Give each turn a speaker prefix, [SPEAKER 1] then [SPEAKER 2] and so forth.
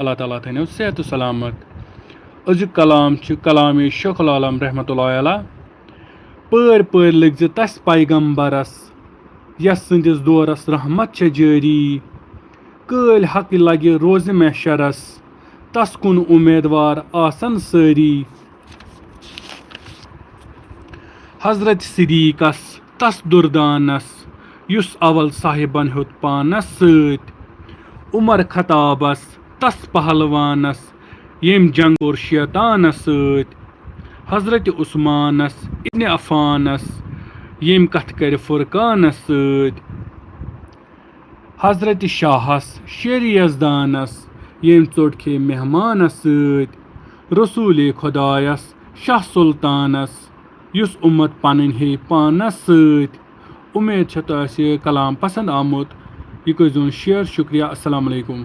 [SPEAKER 1] अल्लाह ताला थो सेहत सलामत। अजुक कलाम कलाम शेखुल आलम रहमतुल्लाहि अलैह। पढ़ पढ़ लग तस पैगम्बरस यस संदिस दौरस रहमत जारी। कल हक लगे रोज महशरस तस कुन उम्मीदवार आसन सारी। हजरत सिद्दीकस तस दुरदानस युस अवल साहिबन हुत पानस सत। उमर खताबस तस पहलवानस यम जंग कोर शैतानस सत। हजरत उस्मानस इब्न अफानस यम कथ कर फुरकानस सत। हजरत शाहस शेर यजदानस यम चोट खे मेहमानस सत। रसूल खुदायस शाह सुल्तानस युस उम्मत पन हे पानस सत। उम्मीद कलाम पसंद आमुत। यह कर शेयर। शुक्रिया। अस्सलाम वालेकुम।